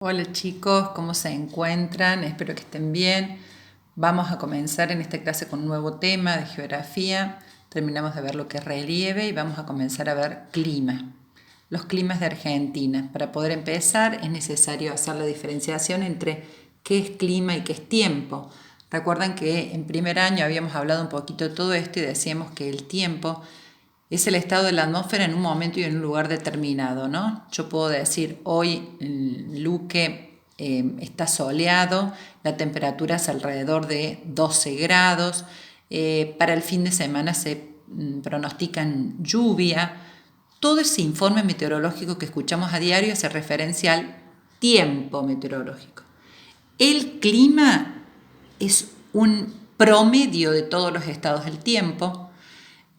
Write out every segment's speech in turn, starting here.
Hola chicos, ¿cómo se encuentran? Espero que estén bien. Vamos a comenzar en esta clase con un nuevo tema de geografía. Terminamos de ver lo que es relieve y vamos a comenzar a ver clima. Los climas de Argentina. Para poder empezar es necesario hacer la diferenciación entre qué es clima y qué es tiempo. Recuerdan que en primer año habíamos hablado un poquito de todo esto y decíamos que el tiempo es el estado de la atmósfera en un momento y en un lugar determinado, ¿no? Yo puedo decir, hoy en Luque está soleado, la temperatura es alrededor de 12 grados, para el fin de semana se pronostican lluvia. Todo ese informe meteorológico que escuchamos a diario hace referencia al tiempo meteorológico. El clima es un promedio de todos los estados del tiempo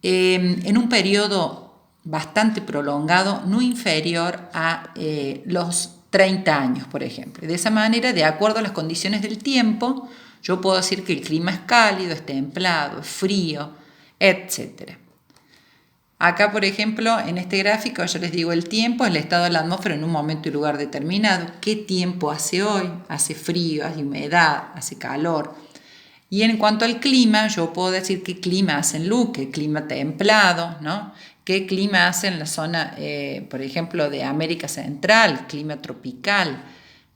en un periodo bastante prolongado, no inferior a los 30 años, por ejemplo. De esa manera, de acuerdo a las condiciones del tiempo, yo puedo decir que el clima es cálido, es templado, es frío, etc. Acá, por ejemplo, en este gráfico yo les digo el tiempo, el estado de la atmósfera en un momento y lugar determinado. ¿Qué tiempo hace hoy? Hace frío, hace humedad, hace calor. Y en cuanto al clima, yo puedo decir qué clima hace en Luque, clima templado, ¿no? ¿Qué clima hace en la zona, por ejemplo, de América Central, clima tropical?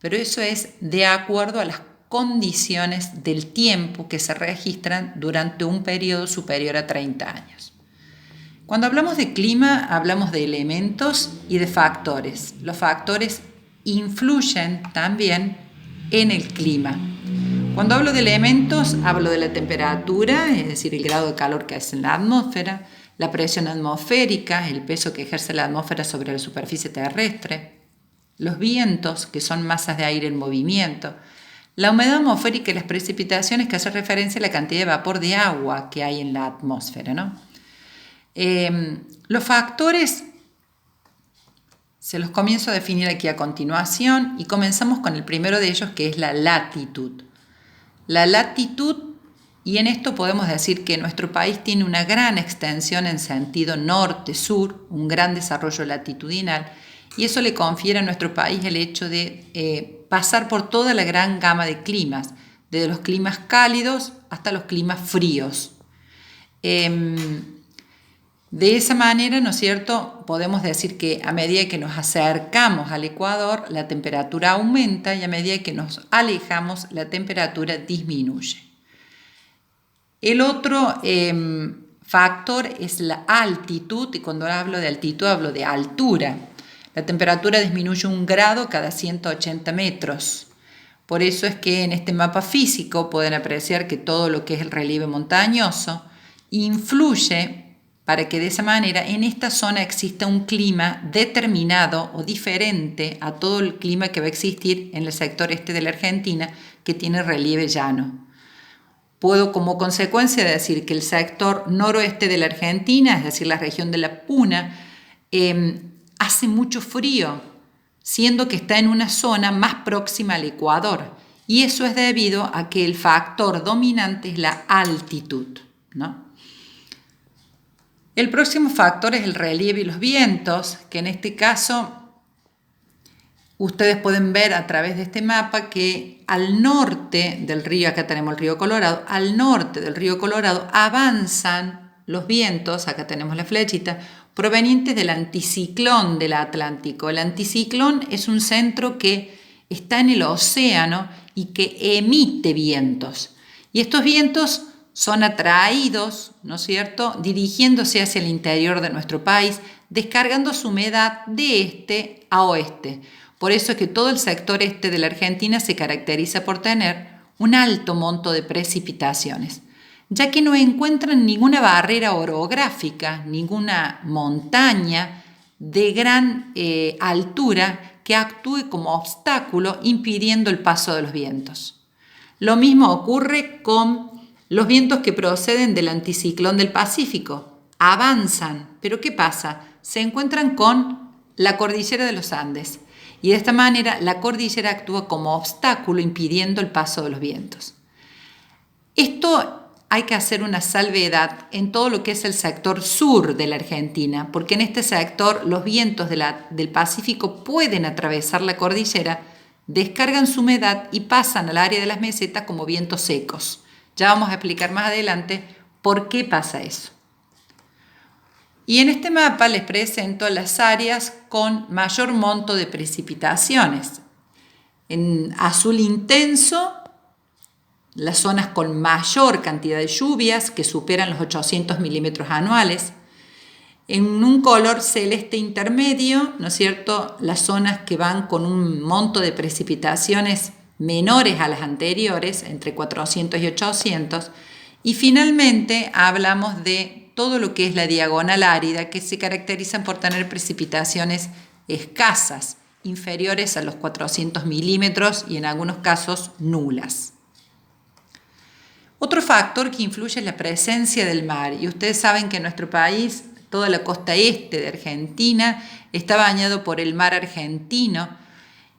Pero eso es de acuerdo a las condiciones del tiempo que se registran durante un periodo superior a 30 años. Cuando hablamos de clima, hablamos de elementos y de factores. Los factores influyen también en el clima. Cuando hablo de elementos, hablo de la temperatura, es decir, el grado de calor que hace en la atmósfera, la presión atmosférica, el peso que ejerce la atmósfera sobre la superficie terrestre, los vientos, que son masas de aire en movimiento, la humedad atmosférica y las precipitaciones, que hace referencia a la cantidad de vapor de agua que hay en la atmósfera, ¿no? Los factores se los comienzo a definir aquí a continuación y comenzamos con el primero de ellos, que es la latitud. La latitud, y en esto podemos decir que nuestro país tiene una gran extensión en sentido norte-sur, un gran desarrollo latitudinal, y eso le confiere a nuestro país el hecho de pasar por toda la gran gama de climas, desde los climas cálidos hasta los climas fríos. De esa manera, ¿no es cierto?, podemos decir que a medida que nos acercamos al Ecuador, la temperatura aumenta y a medida que nos alejamos, la temperatura disminuye. El otro factor es la altitud, y cuando hablo de altitud hablo de altura. La temperatura disminuye 1 grado cada 180 metros. Por eso es que en este mapa físico pueden apreciar que todo lo que es el relieve montañoso influye para que de esa manera en esta zona exista un clima determinado o diferente a todo el clima que va a existir en el sector este de la Argentina, que tiene relieve llano. Puedo como consecuencia decir que el sector noroeste de la Argentina, es decir, la región de la Puna, hace mucho frío, siendo que está en una zona más próxima al Ecuador. Y eso es debido a que el factor dominante es la altitud, ¿no? El próximo factor es el relieve y los vientos, que en este caso ustedes pueden ver a través de este mapa que al norte del río, acá tenemos el río Colorado, al norte del río Colorado avanzan los vientos, acá tenemos la flechita, provenientes del anticiclón del Atlántico. El anticiclón es un centro que está en el océano y que emite vientos. Y estos vientos son atraídos, ¿no es cierto?, dirigiéndose hacia el interior de nuestro país, descargando su humedad de este a oeste. Por eso es que todo el sector este de la Argentina se caracteriza por tener un alto monto de precipitaciones, ya que no encuentran ninguna barrera orográfica, ninguna montaña de gran altura que actúe como obstáculo impidiendo el paso de los vientos. Lo mismo ocurre con los vientos que proceden del anticiclón del Pacífico. Avanzan, pero ¿qué pasa? Se encuentran con la cordillera de los Andes y de esta manera la cordillera actúa como obstáculo impidiendo el paso de los vientos. Esto hay que hacer una salvedad en todo lo que es el sector sur de la Argentina, porque en este sector los vientos del Pacífico pueden atravesar la cordillera descargan su humedad y pasan al área de las mesetas como vientos secos. Ya vamos a explicar más adelante por qué pasa eso. Y en este mapa les presento las áreas con mayor monto de precipitaciones. En azul intenso, las zonas con mayor cantidad de lluvias, que superan los 800 milímetros anuales. En un color celeste intermedio, ¿no es cierto?, las zonas que van con un monto de precipitaciones menores a las anteriores, entre 400 y 800. Y finalmente hablamos de todo lo que es la diagonal árida, que se caracterizan por tener precipitaciones escasas, inferiores a los 400 milímetros y en algunos casos nulas. Otro factor que influye es la presencia del mar, y ustedes saben que en nuestro país, toda la costa este de Argentina está bañado por el mar argentino.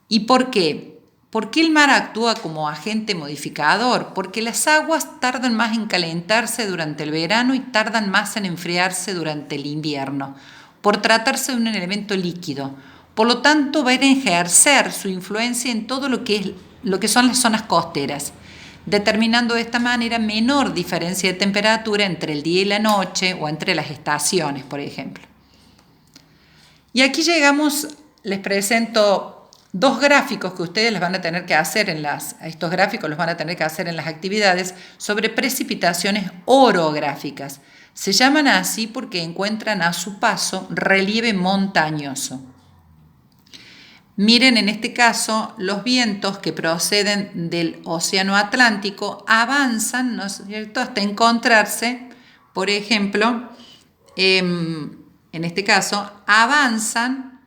¿Y por qué? ¿Por qué el mar actúa como agente modificador? Porque las aguas tardan más en calentarse durante el verano y tardan más en enfriarse durante el invierno, por tratarse de un elemento líquido. Por lo tanto, va a ejercer su influencia en todo lo que son las zonas costeras, determinando de esta manera menor diferencia de temperatura entre el día y la noche o entre las estaciones, por ejemplo. Y aquí llegamos, les presento dos gráficos que ustedes les van a tener que hacer estos gráficos los van a tener que hacer en las actividades sobre precipitaciones orográficas. Se llaman así porque encuentran a su paso relieve montañoso. Miren en este caso los vientos que proceden del Océano Atlántico avanzan, ¿no es cierto?, hasta encontrarse, por ejemplo, en este caso, avanzan,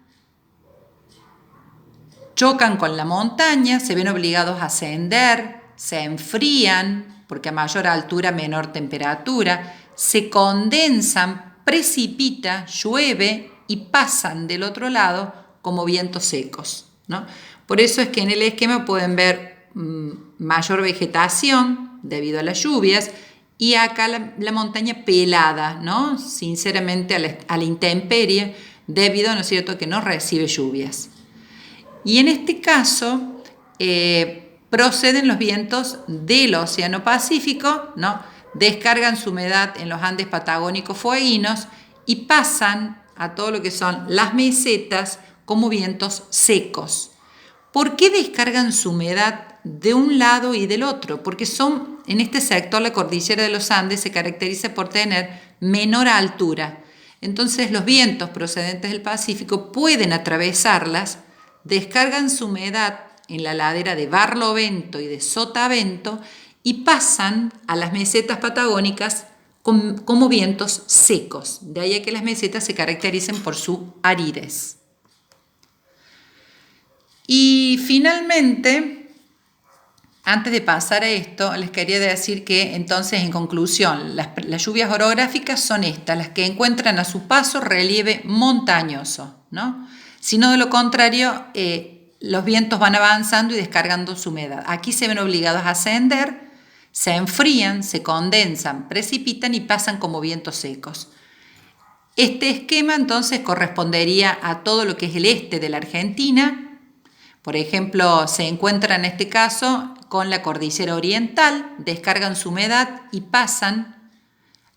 chocan con la montaña, se ven obligados a ascender, se enfrían, porque a mayor altura menor temperatura, se condensan, precipita, llueve y pasan del otro lado como vientos secos, ¿no? Por eso es que en el esquema pueden ver mayor vegetación debido a las lluvias y acá la montaña pelada, ¿no?, sinceramente a la intemperie debido, ¿no es cierto?, que no recibe lluvias. Y en este caso proceden los vientos del Océano Pacífico, ¿no?, descargan su humedad en los Andes patagónicos fueguinos y pasan a todo lo que son las mesetas como vientos secos. ¿Por qué descargan su humedad de un lado y del otro? Porque en este sector la cordillera de los Andes se caracteriza por tener menor altura. Entonces los vientos procedentes del Pacífico pueden atravesarlas, descargan su humedad en la ladera de Barlovento y de Sotavento y pasan a las mesetas patagónicas como vientos secos. De ahí a que las mesetas se caractericen por su aridez. Y finalmente, antes de pasar a esto, les quería decir que entonces, en conclusión, las lluvias orográficas son estas, las que encuentran a su paso relieve montañoso, ¿no? Si no, de lo contrario, los vientos van avanzando y descargando su humedad. Aquí se ven obligados a ascender, se enfrían, se condensan, precipitan y pasan como vientos secos. Este esquema entonces correspondería a todo lo que es el este de la Argentina. Por ejemplo, se encuentra en este caso con la cordillera oriental, descargan su humedad y pasan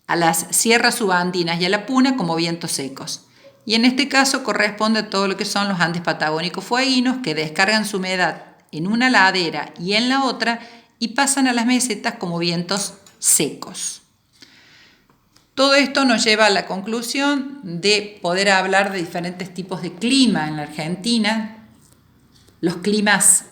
a las sierras subandinas y a la Puna como vientos secos. Y en este caso corresponde a todo lo que son los Andes patagónicos fueguinos, que descargan su humedad en una ladera y en la otra y pasan a las mesetas como vientos secos. Todo esto nos lleva a la conclusión de poder hablar de diferentes tipos de clima en la Argentina. Los climas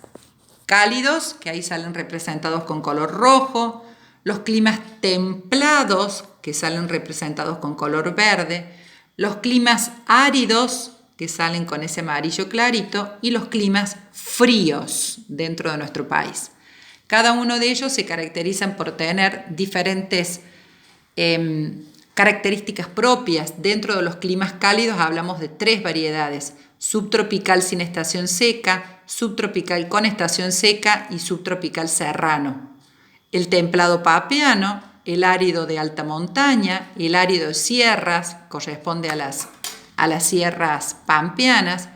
cálidos, que ahí salen representados con color rojo, los climas templados, que salen representados con color verde, los climas áridos, que salen con ese amarillo clarito, y los climas fríos dentro de nuestro país. Cada uno de ellos se caracterizan por tener diferentes características propias. Dentro de los climas cálidos hablamos de 3 variedades: subtropical sin estación seca, subtropical con estación seca y subtropical serrano. El templado pampeano, el árido de alta montaña, el árido de sierras, corresponde a las sierras pampeanas,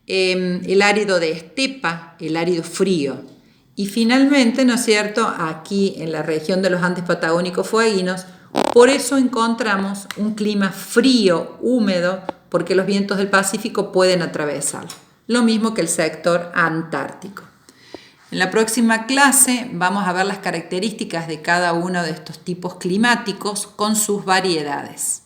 el árido de estepa, el árido frío. Y finalmente, ¿no es cierto?, aquí en la región de los Andes patagónicos fueguinos, por eso encontramos un clima frío, húmedo, porque los vientos del Pacífico pueden atravesarlo. Lo mismo que el sector antártico. En la próxima clase vamos a ver las características de cada uno de estos tipos climáticos con sus variedades.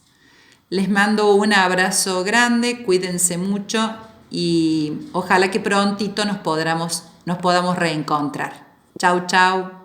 Les mando un abrazo grande, cuídense mucho y ojalá que prontito nos podamos reencontrar. Chau, chau.